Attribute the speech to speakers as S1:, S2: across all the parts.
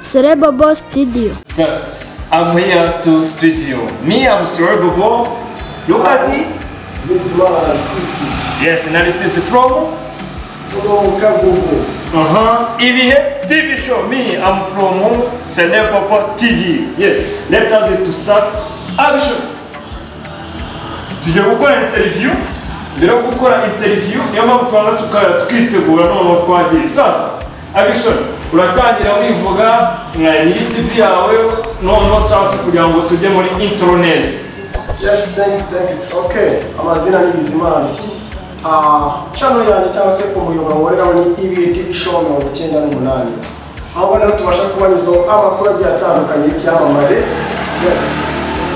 S1: Cerebral Studio.
S2: I'm here to studio. Me, I'm Cerebral. Look at it.
S3: This man Sisi.
S2: Yes, and this is from
S3: Kagogo.
S2: EVA TV show. Me, I'm from Cerebral TV. Yes, let us to start action. Tujya gukora interview. Mbere yo gukora interview niyo mpamvu tubanza tukitegura noneho twagiye sasa action uratangira wivuga nyiri TV yawe noneho sasa kugira ngo tujye muri intro neza.
S3: Yes, thanks. Okay. Amazina ni Bizimana Sisi. Channel yanjye cyangwa se ku muyoboro nkoreraho ni EVA TV show 98. Aho naho tubasha kubanizo amakuru agiye atandukanye y'ibyamamare. Yes.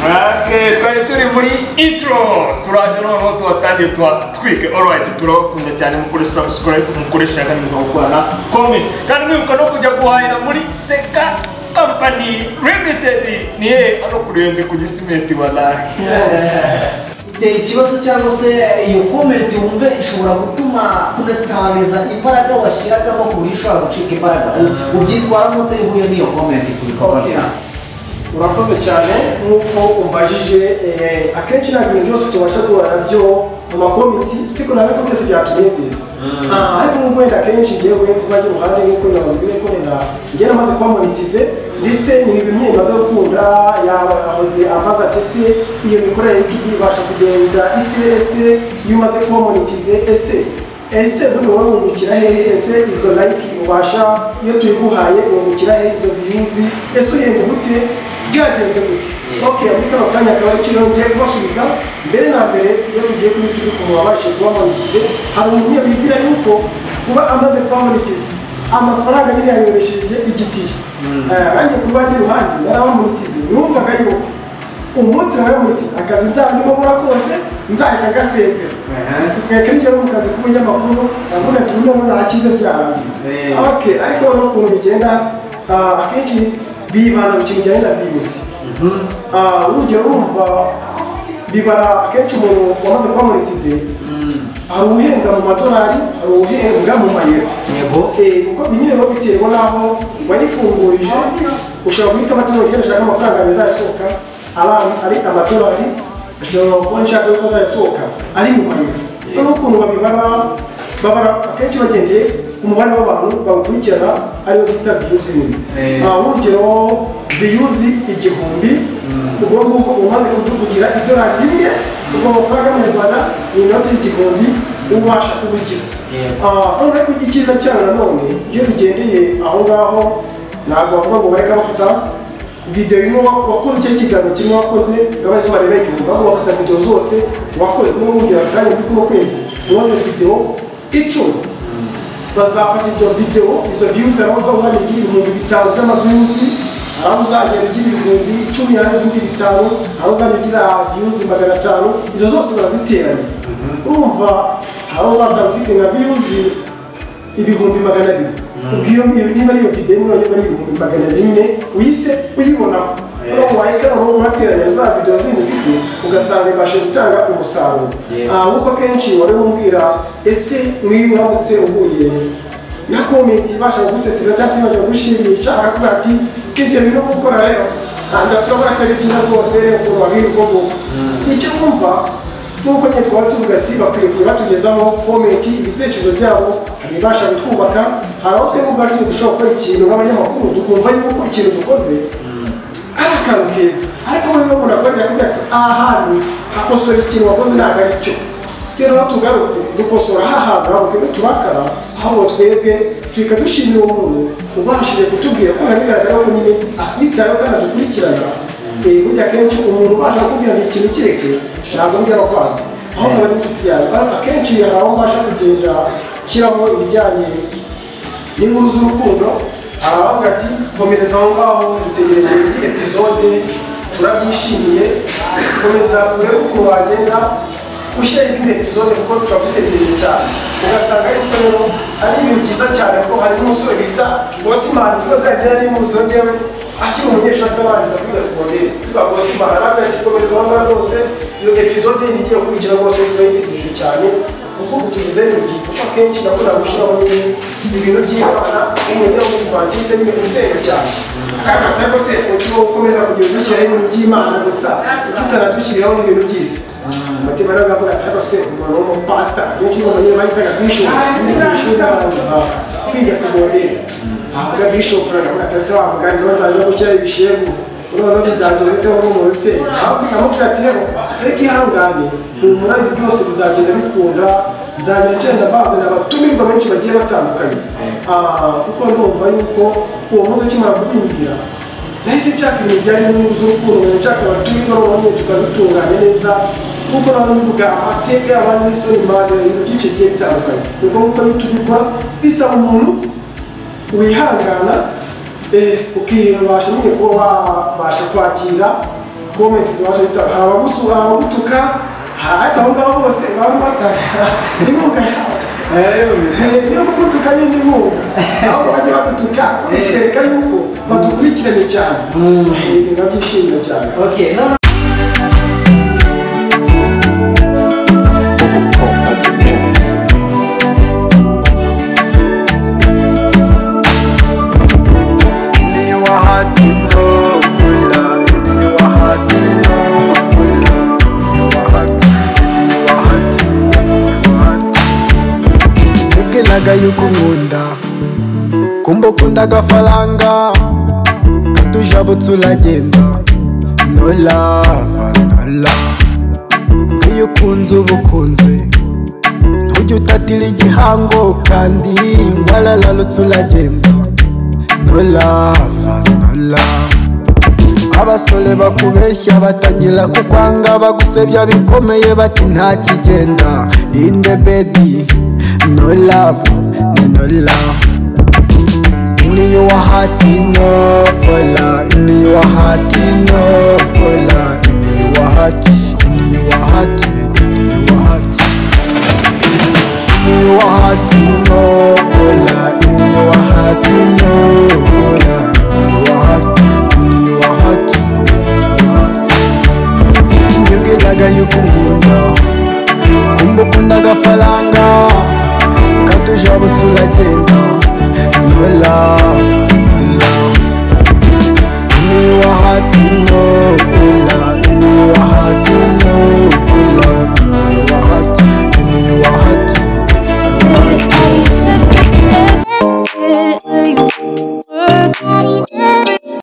S2: Okay, twari turi muri intro turaje noneho tuwatangiye twike. Alright, turakunda cyane mukore subscribe, mukore share kandi mukora comment. Kandi mwibuka no kujya guhahira muri Seka Company Limited niye ano kurenze ku gisimenti wallahi.
S4: Ikibazo cyangwa se iyo comment wumve ishobora gutuma kunetariza imbaraga washyiragamo ku buryo ushobora gucika imbaraga. Ubyitwaramo utari huye n'iyo comment kuri comment.
S3: Urakoze cyane nkuko umbajije akenshi ntabwo ibintu byose tubasha guhura nabyo mu makomiti siko nawe ko byose byatunezeza. Ariko nk'uko wenda akenshi ngiye kuba njye uruhande nk'uko nababwiye ko wenda njye namaze kuba monetize ndetse ni ibintu maze gukunda yahoze amaze atese iyo mikorere ibasha kugenda itese iyo umaze kuba monetize ese none wowe wungukira hehe? Ese izo like ubasha iyo tuyiguhaye wungukira hehe? Izo views ese uyenda gute? Byagenze gute? Okay, muri kano kanya akaba ari kintu ngiye kubasubiza. Mbere na mbere iyo tugiye kuri YouTube ku mubashe kuba monetize, hari umuntu yabibwira yuko kuba amaze kuba monetize amafaranga nyine yayoresheje igitiyo. Nanjye ku bandi ruhande narawa monetize numvaga yuko umunsi nawe monetize akazi nzabimo bura kose nzahita gasezera. Ikakariye mu kazi k'umunyamakuru navuga ati umuntu nakize byarangiye. Okay, ariko no kuntu bigenda akenshi bibana mu kintu cyane na views. Urugero urumva bibara akenshi umuntu wamaze kuba monetize hari ubuhembwa mu madolari, hari ubuhembwa mu mayero. Kuko binyine bo biterwa naho wayifungurije ushobora guhita amatungo ushaka amafaranga meza yasohoka ari amadolari, ushobora kuba nshaka yuko azayasohoka ari mu mayero. Noneho ukuntu babara akenshi bagendeye ku mubare w'abantu bawukurikirana ariyo bita views nini. Urugero views 1000 ubwo ngubwo umaze kudukugira idolari rimwe ubwo amafaranga y'Rwanda ni inote y'1000 ubasha kubigira. None ikiza cyane none iyo bigendeye aho ngaho ntabwo bavuga ngo bareka bafata video imwe wakoze icyo kiganiro kimwe wakoze gabaye zo barebe igihugu aho bafata video zose wakoze no mugira kandi muri kuno kwezi umaze video 10 bazafata izo views aho uzajya ugira 5000 by'amaviews, aho uzajya ugira 10,000 n'ibindi 5, aho uzajya ugira views 500. Izo zose baraziteranya. Urumva aho uzasanga ufite nka views 200,000. Ubwiyo niba ariyo video imwe ari 200,000 uyise uyibonaho. Urumva wayikana no muhateranya za video zindi ufite ugasanga ibashe gutanga umusaruro. Uko kenshi wari mumbwira ese mwiburamutse ubuye na comment ibasha gusesera cyangwa se ibasha gushimisha akavuga ati kije bino gukora rero ndaturabona atari byiza rwose uko wabiri uko icyo kumva nuko nyine twaba tuvuga ati bakwiye kubatugezamo comment ibitekerezo byabo bibasha gutwubaka. Hari aho twebwe ubwacu dushobora gukora ikintu nk'abanyamakuru dukumva yuko ikintu dukoze ari akantu keza, ariko muri yo umuntu akorera kuvuga ati ahantu hakosora ikintu wakoze ntabwo ari cyo. Rero tugarutse dukosora hahantu aho twebwe turakara aho twebwe twika dushimira umuntu ubashije kutubwira ko bigaragara ko nyine atwitayeho kandi adukurikirana. Burya kenshi umuntu ubasha kukubwira ngo ikintu kireke ntabwo bijya bakwanza aho bari inshuti yawe. Akenshi hari aho mbasha kugenda shyiramo ibijyanye n'inkuru z'urukundo, aravuga ati komereza aho ngaho dutegereje iyi episode turabyishimiye, komeza urebe ukuntu wagenda ushyira izindi episode kuko turagutegereje cyane. Ugasanga yuko rero ari ibintu byiza cyane ko hari n'umusore bita Bosimani rwose yagira n'imusore yewe akiri umunyeshuri atarangiza kwiga segonderi tuba Bosimani aravuga ati komereza aho ngaho rwose iyo episode igiye gukurikira rwose turayitegereje cyane kuko utugize ni byiza kuko akenshi ndakunda gushyiraho nyine ibintu by'Imana umujyi wo kwanditse nyine usenga cyane akatako se ugiye ukomeza kugira udukira ibintu by'Imana gusa tutanadushyiraho n'ibintu by'isi mutima rero ngavuga atako se umuntu w'umupastor benshi mu banyene bahitaga bishop n'abarangiza kwiga segonderi avuga bishop rero atase wa mugani nonzana no gukira ibishegu urabona bizagenda biteho mu ruse ahubwo namubwira ati rero atariki ihangane humura ibyo byose bizagenda bikunda bizagenda genda bazana abatumirwa benshi bagiye batandukanye kuko ndumva yuko uwo munsi akimara kubimbira nahise nshaka ibintu bijyanye n'urukundo nshaka abatumirwa n'abanye tukabitunganya neza kuko nabo bivuga amateka y'abandi n'isoni impande ibintu byinshi bigiye bitandukanye nuko nk'uko tubikora bisaba umuntu wihangana ukibasha nyine kuba wabasha kwakira comments zibasha bitanga hari abagutuka ariko abo ngabo bose baba batanga inkunga yawe niyo kugutuka n'indi nkunga ahubwo bajya badutuka tukereka yuko badukurikiranye cyane ibintu byishimira cyane.
S4: Okay, no.
S1: naga yuko nkunda kumba ukunda agafaranga katujabutse uragenda no love no love nk'iyo ukunze uba ukunze ntujya utatira igihango kandi waralarutse uragenda no love no love abasore bakubeshya batangira kukwanga bagusebya bikomeye bati nta kigenda in the bed no love no love in your heart no hola in your heart no hola in your heart in your heart in your heart in your heart